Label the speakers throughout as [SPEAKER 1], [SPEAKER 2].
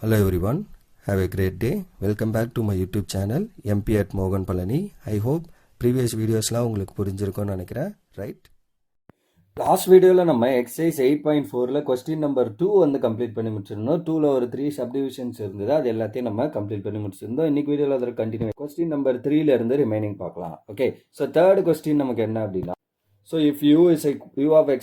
[SPEAKER 1] Hello everyone, have a great day. Welcome back to my YouTube channel MP at Mogan Palani. I hope previous videosலாம் உங்களுக்கு புரிஞ்சிருக்கும்னு நினைக்கிறேன், right? Last வீடியோவில் நம்ம exercise 8.4ல் question number 2 வந்து complete பண்ணி முடிச்சிருந்தோம். 2ல் ஒரு 3 சப்டிவிஷன்ஸ் இருந்தது, அது எல்லாத்தையும் நம்ம கம்ப்ளீட் பண்ணி முடிச்சிருந்தோம். இன்னைக்கு வீடியோவில் அதில் கண்டினியூ கொஸ்டின் நம்பர் 3ல இருந்து ரிமைனிங் பார்க்கலாம். ஓகே, ஸோ தேர்ட் கொஸ்டின் நமக்கு என்ன அப்படின்னா, so if u is u of x,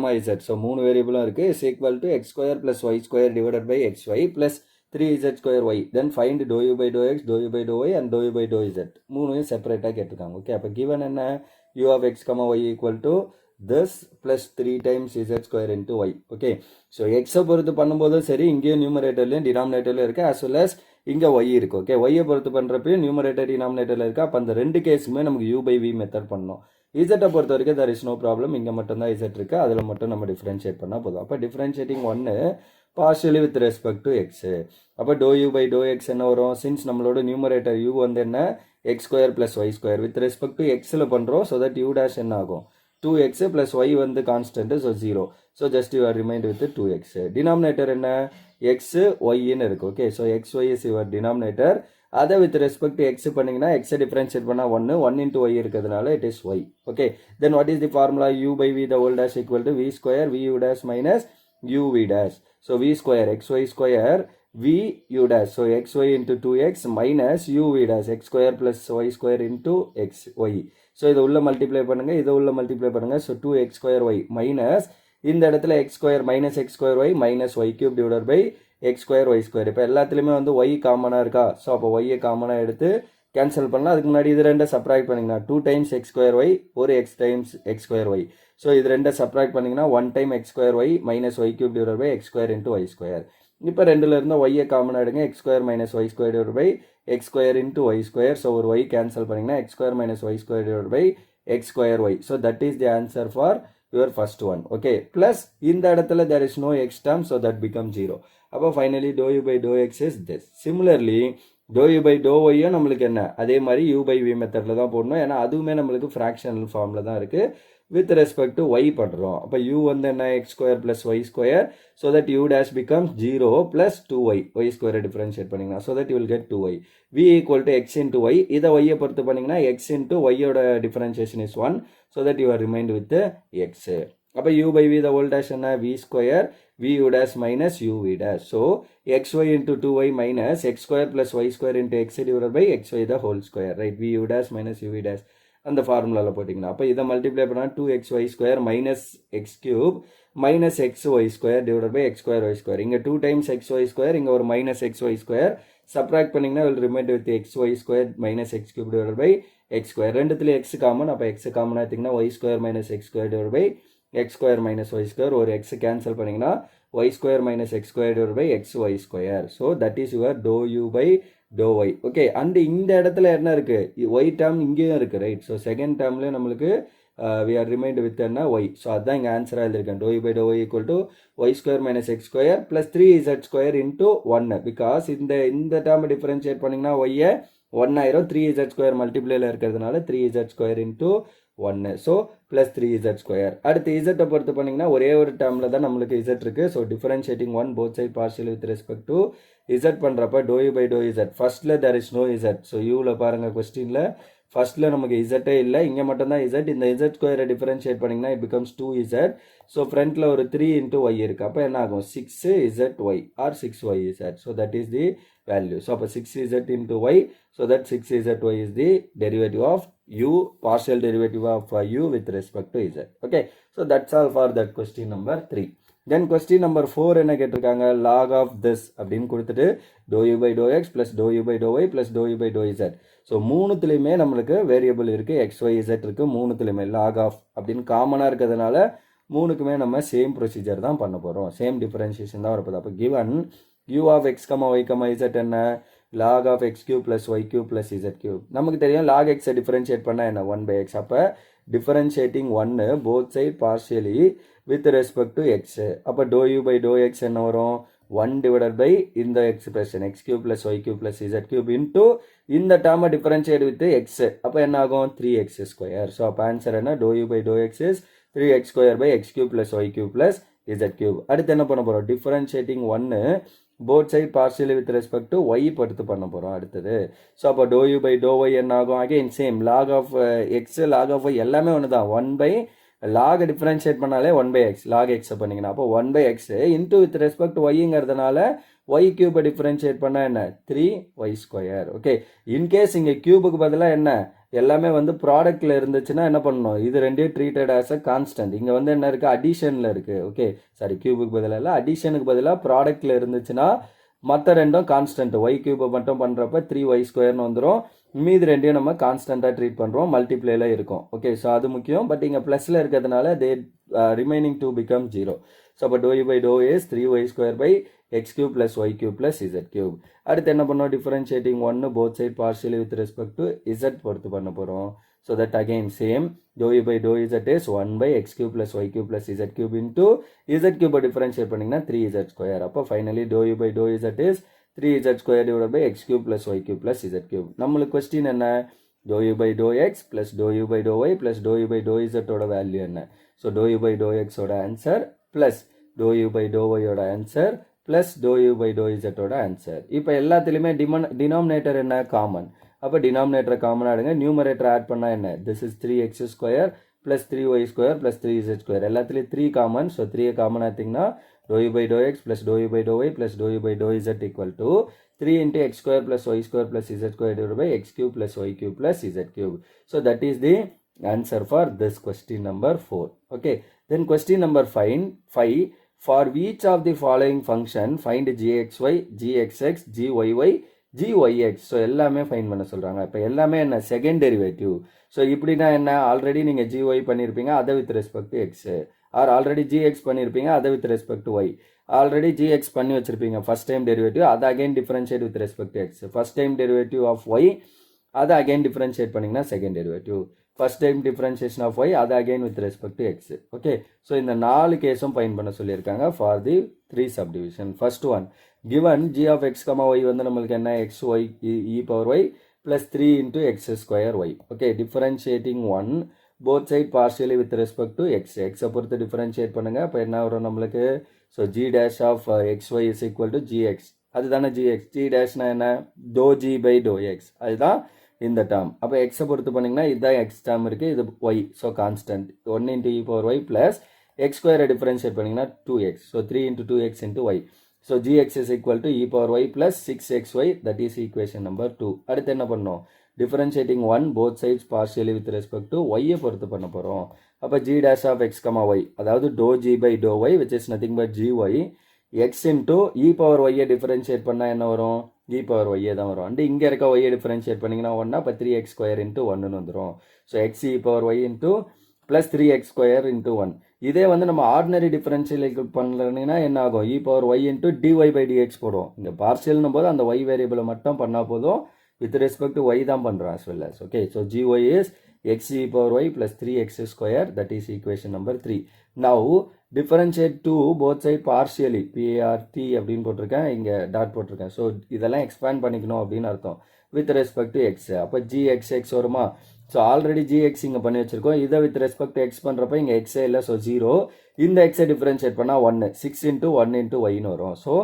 [SPEAKER 1] y, z, so 3 வேரியபிளும் இருக்குது, is equal to x square plus y square divided by xy plus 3z square y, then find do u by to x, do u by to y and do u by do z. மூணையும் செப்பரேட்டாக கேட்டிருக்காங்க. Okay, அப்போ given என்ன, u of x, y equal to this plus 3 times z square into y. Okay, so x பொறுத்து பண்ணும்போதும் சரி, இங்கேயும் நியூமரேட்டர்லையும் டினாமினேட்டர்லையும் இருக்குது, as well as இங்கே y இருக்கு. ஓகே, y பொறுத்து பண்ணுறப்பையும் நியூமரேட்டர் டினாமினேட்டரில் இருக்குது. அப்போ அந்த ரெண்டு கேஸுமே நமக்கு u by v மெத்தட் பண்ணணும். z பொறுத்த வரைக்கும் there is no problem, இங்கே மட்டும்தான் z இருக்குது, அதில் மட்டும் நம்ம டிஃப்ரென்ஷியேட் பண்ணால் போதும். அப்போ டிஃப்ரென்ஷியேட்டிங் ஒன்று partially with respect to x. அப்போ to u by to x என்ன வரும், சின்ஸ் நம்மளோட நியூமரேட்டர் u வந்து என்ன x square plus y square with respect to எக்ஸில் பண்ணுறோம், ஸோ தட் u டேஷ் என்ன ஆகும் 2x plus y வந்து constant, so 0. So just you are remind with 2x. Denominator என்ன, x yன்னு இருக்கு. Okay, so xy is your denominator. அதை with respect to X பண்ணிங்கன்னா எக்ஸை டிஃபரன்ஷியேட் பண்ணால் 1 into y இருக்கிறதுனால it is y. Okay, then what is the formula, u by v the whole dash equal to v square v u dash minus u v dash. So v square xy square v u dash, so xy into 2x minus u v dash x square plus y square into x y. So இதை உள்ள multiply பண்ணுங்கள், இதை உள்ள multiply பண்ணுங்கள். So 2x square y minus இந்த இடத்துல x square minus x square y minus y cube divided by x square y square. இப்போ எல்லாத்துலேயுமே வந்து ஒய் காமனாக இருக்கா, ஸோ அப்போ ஒய்யை காமனாக எடுத்து கேன்சல் பண்ணலாம். அதுக்கு முன்னாடி இது ரெண்டை சப்ராக்ட் பண்ணிங்கன்னா 2 times எக்ஸ் ஸ்கொயர் ஒய் ஒரு x times x square y. So இது ரெண்டை சப்ராக்ட் பண்ணிங்கன்னா 1 time x square y minus y cube divided by x square into y square. இப்போ ரெண்டுல இருந்து ஒய்யை காமனாக எடுங்க, x square minus y square divide by x square into y square. So ஒரு ஒய் கேன்சல் பண்ணிங்கன்னா x square minus y square divide by x square y. So that is the answer for your first one. Okay, plus இந்த இடத்துல there is no x term, so that becomes 0. அப்போ finally dou u by dou x is this. Similarly dou u by dou y நம்மளுக்கு என்ன, அதே மாதிரி u by v மெத்தட்ல தான் போடணும், ஏன்னா அதுவுமே நம்மளுக்கு ஃப்ராக்ஷனல் ஃபார்ம்ல தான் இருக்கு, with respect to y பண்ணுறோம். அப்போ u வந்து என்ன x square plus y square, so that u dash becomes 0 plus 2y, y square differentiate பண்ணிங்கன்னா, so that you will get 2y. v equal to x into y, இதை y பொறுத்து பண்ணிங்கன்னா x into y ஓட differentiation is 1, so that you are remained with x. அப்போ u by v the whole dash என்ன, v square v u dash minus u v dash. So xy into 2y minus x square plus y square into x divided by xy the whole square, right? v u dash minus u v dash அந்த ஃபார்முலாவில் போட்டிங்கன்னா, அப்போ இதை multiply பண்ணால் 2xy square minus x cube minus x y square divide by x square y square. இங்கே 2 times x y square, இங்கே ஒரு minus x y square subtract பண்ணிங்கன்னா will remind with x y square minus x cube divide by x square. ரெண்டுத்துல x common, அப்போ x common ஆகிட்டிங்கன்னா y square minus x square divide by x square minus y square. ஒரு x cancel பண்ணிங்கன்னா y square minus x square divide by x y square. So that is your do u by to y. Okay, and இந்த இடத்துல என்ன இருக்குது, Y term இங்கேயும் இருக்குது, right? So second டேர்ம்லேயே நம்மளுக்கு we are remained with என்ன y. So அதுதான் இங்கே ஆன்சராக எழுதியிருக்கேன், doe u by to y equal to y square minus x square plus 3z square into 1, because இந்த டேர்மை டிஃபரன்ஷியேட் பண்ணிங்கன்னா ஒய்யை 1 ஆயிரும், 3z ஸ்கொயர் மல்டிப்ளேல இருக்கிறதுனால 3z square into 1, so plus 3z square. அடுத்து இசட்டை பொறுத்து பண்ணிங்கன்னா ஒரே ஒரு டேர்மில் தான் நம்மளுக்கு இசட் இருக்குது. So differentiating 1 both side partial with respect to Z பண்ணுறப்ப dou u by dou Z. ஃபர்ஸ்ட்டில் there is no இசட். ஸோ யூவில் பாருங்கள் கொஸ்டினில் ஃபர்ஸ்ட்டில் நமக்கு இசட்டே இல்லை, இங்கே மட்டும்தான் இசட். இந்த இசட் ஸ்கொயரை டிஃபரன்ஷியேட் பண்ணிங்கன்னா இட் பிகம்ஸ் 2z. ஸோ ஃப்ரண்ட்டில் ஒரு 3 into y இருக்குது, அப்போ என்ன ஆகும் 6zy or 6yz. So that is the value. So அப்போ 6z into y, so that 6zy is the derivative of u, partial derivative of u with respect to z. Okay, so that's all for that question number 3. Then question number 4 என்ன கேட்டிருக்காங்க, log of this அப்படின்னு கொடுத்துட்டு dou u by dou x plus dou u by dou y plus dou u by dou z. So மூணுத்துலேயுமே நம்மளுக்கு variable இருக்குது, x y z இருக்குது, மூணுத்துலேயுமே log of அப்படின்னு காமனாக இருக்கிறதுனால மூணுக்குமே நம்ம சேம் ப்ரொசீஜர் தான் பண்ண போகிறோம், சேம் டிஃபரன்ஷியேஷன் தான் வரப்போகுது. அப்போ given u of x, y, z என்ன, log of x cube plus y cube plus z cube. நமக்கு தெரியும் log x டிஃபரன்ஷியேட் பண்ணால் என்ன 1 by x. அப்போ differentiating 1 both side partially with respect to x. அப்போ to u by to x என்ன வரும், 1 divided by இந்த expression x cube plus y cube plus z cube into இந்த டேர்மை டிஃபரன்ஷியேட் வித் x. அப்போ என்ன ஆகும் 3x ஸ்கொயர். ஸோ அப்போ ஆன்சர் என்ன, to u by to x is 3x square by x cube plus y cube plus z cube. அடுத்து என்ன பண்ண போகிறோம், differentiating 1 both side partially with respect to y பொறுத்து பண்ண போகிறோம் அடுத்தது. ஸோ அப்போ to u by to y என்ன ஆகும், again same log of x log of y எல்லாமே ஒன்று தான். 1 பை லாக் டிஃபரன்ஷியேட் பண்ணாலே 1 பை எக்ஸ், லாக் எக்ஸை பண்ணிங்கன்னா அப்போ 1 by X into with respect to ஒய்ங்கிறதுனால ஒய் கியூபை டிஃபரன்ஷியேட் பண்ணால் என்ன 3y ஸ்கொயர். ஓகே, இன்கேஸ் இங்கே கியூபுக்கு பதிலாக என்ன எல்லாமே வந்து ப்ராடக்ட்ல இருந்துச்சுன்னா என்ன பண்ணணும், இது ரெண்டையும் ட்ரீட்டட் ஆஸ் அ கான்ஸ்டன்ட். இங்கே வந்து என்ன இருக்குது, அடிஷனில் இருக்குது. ஓகே, சாரி கியூபுக்கு பதிலாக இல்லை, அடிஷனுக்கு பதிலாக ப்ராடக்ட்ல இருந்துச்சுன்னா மற்ற ரெண்டும் கான்ஸ்டன்ட். ஒய் கியூபை மட்டும் பண்ணுறப்ப 3y ஸ்கொயர்னு வந்துடும். மீது ரெண்டையும் நம்ம கான்ஸ்டண்ட்டாக ட்ரீட் பண்ணுறோம், மல்டிப்ளேல இருக்கும். ஓகே, ஸோ அது முக்கியம். பட் இங்கே ப்ளஸில் இருக்கிறதுனால the remaining two become 0. So அப்போ to u by dou is 3y square by X cube plus Y cube plus Z cube. அடுத்து என்ன பண்ணோம், differentiating 1 both side partially with respect to Z பொறுத்து பண்ண போகிறோம். So that again same dou u by dou Z is 1 by X cube plus Y cube plus Z cube into Z கியூபை differentiate பண்ணிங்கன்னா 3z square. அப்போ finally dou u by dou Z is 3z square divide by X cube plus Y cube plus Z cube. நம்மளுக்கு question என்ன, to u by to X plus dou u by to Y plus dou u by dou இசட்டோட value என்ன. So dou u by dou எக்ஸோட answer plus dou u by dou ஒய்யோட answer plus dou u by dou இசட்டோட answer. இப்போ எல்லாத்துலேயுமே denominator என்ன common. அப்போ டினாமினேட்டரை காமனாக எடுங்க, நியூமரேட்டர் ஆட் பண்ணால் என்ன, this is 3x square plus 3y square plus 3z square. எல்லாத்துலேயும் 3 காமன். ஸோ 3 காமன் ஆட்டிங்கன்னா dou u by to X plus dou u by to Y plus dou u by dou Z equal to 3 into x square plus y square plus z square divided by x cube plus y cube plus z cube. So that is the answer for this question number 4. Okay, then question number 5. For each of the following function find gxy, gxx, gyy, gyx. So எல்லாமே fine பண்ண சொல்கிறாங்க. இப்போ எல்லாமே என்ன second derivative. So இப்படின்னா என்ன, already நீங்கள் gy பண்ணியிருப்பீங்க அதை with respect to X, or already gx பண்ணியிருப்பீங்க அதை with respect to Y. Already gx பண்ணி வச்சிருப்பீங்க ஃபர்ஸ்ட் டைம் டெரிவேட்டிவ், அதை again differentiate with respect to X. First time derivative of Y அதை அகைன் டிஃபரன்ஷியேட் பண்ணிங்கன்னா second derivative. First time differentiation of Y அதை again with respect to X. Okay, so இந்த 4 கேஸும் fine பண்ண சொல்லியிருக்காங்க for the 3 subdivision. First one given g of x, y வந்து நம்மளுக்கு என்ன x y e power y plus 3 into x square y. Okay, differentiating 1 both side partially with respect to x. x பொறுத்து differentiate பண்ணுங்க. அப்போ என்ன வரும் நம்மளுக்கு, so g dash of xy is equal to gx. அதுதானே gx. g dashனா என்ன, to g by to x, அதுதான் இந்த டேர்ம். அப்போ எக்ஸை பொறுத்து பண்ணிங்கன்னா இதுதான் எக்ஸ் டேர்ம் இருக்குது, இது Y. So constant 1 into e power y plus x ஸ்கொயரை டிஃபரன்ஷியேட் பண்ணிங்கன்னா 2x. So 3 into 2x into y. ஸோ gx is equal to e power y plus 6xy, that is equation number 2. அடுத்து என்ன பண்ணோம், differentiating 1 both sides partially with respect to y பொறுத்து பண்ண போகிறோம். அப்போ g dash of x, y அதாவது to g by to y which is nothing but gy x into e power y differentiate பண்ணால் என்ன வரும், e power y தான் வரும். அண்ட் இங்கே இருக்க y டிஃபரன்ஷியேட் பண்ணிங்கன்னா 1 அப்போ 3x ஸ்கொயர் இன்ட்டு 1 வந்துடும். So x e power y into plus 3x square into 1. இதே வந்து நம்ம ஆர்டினரி டிஃபரன்ஷியல் பண்ணலன்னா என்ன ஆகும், e power y into dy by dx போடும். இங்கே பார்ஷியல்னும் போது அந்த y வேரியபிளை மட்டும் பண்ணால் போதும், வித் ரெஸ்பெக்ட் டு y தான் பண்ணுறோம் as well as. Okay, so gy is x e power y plus 3x square, that is equation number 3. Now differentiate 2 both side partially, part அப்படின்னு போட்டிருக்கேன், இங்கே டாட் போட்டிருக்கேன். ஸோ இதெல்லாம் எக்ஸ்பேண்ட் பண்ணிக்கணும் அப்படின்னு அர்த்தம், வித் ரெஸ்பெக்ட் டு எக்ஸ். அப்போ gxx வருமா, ஸோ ஆல்ரெடி gx இங்கே பண்ணி வச்சிருக்கோம், இதை வித் ரெஸ்பெக்ட் டு எக்ஸ் பண்ணுறப்ப இங்கே எக்ஸே இல்லை, ஸோ 0. இந்த எக்ஸை டிஃபரன்ஷியேட் பண்ணால் 1, 6 into 1 into yன்னு வரும். So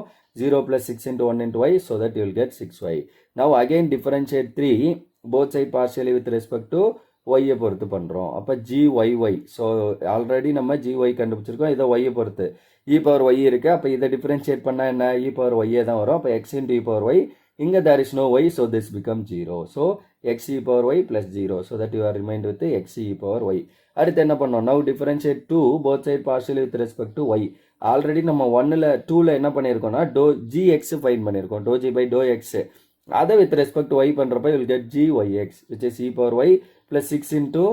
[SPEAKER 1] 0 plus 6 into 1 into y, so that you will get 6y. Now again differentiate 3 both side partially with respect to y பொறுத்து பண்ணுறோம். அப்போ gyy. ஸோ ஆல்ரெடி நம்ம gy கண்டுபிடிச்சிருக்கோம், இதை y பொறுத்து e power y இருக்குது. அப்போ இதை டிஃபரன்ஷியேட் பண்ணால் என்ன, e power y தான் வரும். அப்போ x into e power y, இங்கே there is no y, so this become 0. So x e power y plus 0, so that you are remained with x e power y. அடுத்து என்ன பண்ணோம், now differentiate 2 both side partially with respect to y. Already நம்ம 2ல் என்ன பண்ணியிருக்கோம்னா to gx fine பண்ணியிருக்கோம், to g by to x. அதை with respect to y பண்ணுறப்ப will get gyx which is e power y plus 6 into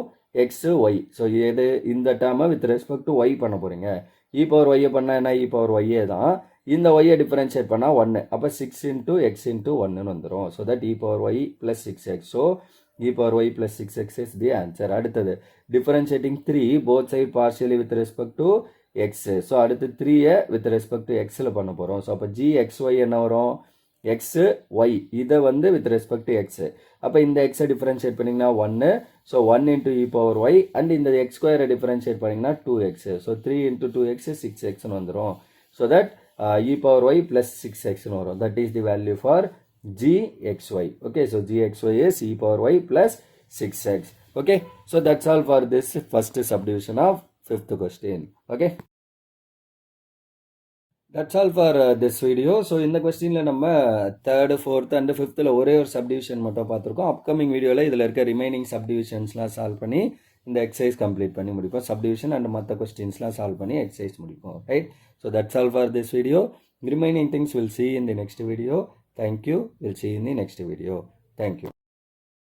[SPEAKER 1] xy. So இது இந்த டேர்மை with respect to y பண்ண போகிறீங்க. e power y பண்ணால் என்ன, e power y தான். இந்த y டிஃபரன்ஷியேட் பண்ணால் 1, அப்போ 6 into x into 1 வந்துடும். So that e power y plus 6x. So e power y plus 6x is the answer. அடுத்தது differentiating 3 both side partially with respect to x. So அடுத்து 3 with respect to எக்ஸில் பண்ண போகிறோம். So அப்போ gxy என்ன வரும், X Y, இதை வந்து வித் ரெஸ்பெக்ட் டு எக்ஸ். அப்போ இந்த எக்ஸை டிஃபரன்ஷியேட் பண்ணிங்கன்னா 1, so 1 into e power y, and இந்த எக்ஸ் ஸ்கொயரை டிஃபரன்ஷியேட் பண்ணிங்கன்னா 2x. ஸோ 3 into 2x 6xன்னு வந்துடும். So that e power y plus 6x வரும். That is the value for gxy. Okay, so gxy is e power y plus 6x. Okay, so that's all for this first subdivision of fifth question. Okay, that's all for this video. So இந்த கொஸ்டின்ல நம்ம third fourth and ஃபிஃப்த்தில் ஒரே ஒரு subdivision மட்டும் பார்த்துருக்கோம். Upcoming வீடியோவில் இதில் இருக்க ரிமைனிங் சப்டிவிஷன்ஸ்லாம் சால்வ் பண்ணி இந்த எக்ஸசைஸ் கம்ப்ளீட் பண்ணி முடிப்போம். சப்டிவிஷன் அண்ட் மற்ற கொஸ்டின்ஸ்லாம் சால்வ் பண்ணி எக்ஸசைஸ் முடிப்போம். Right, so that's all for this video. Remaining things will see in the next video. Thank you. We'll see you in the next video. Thank you.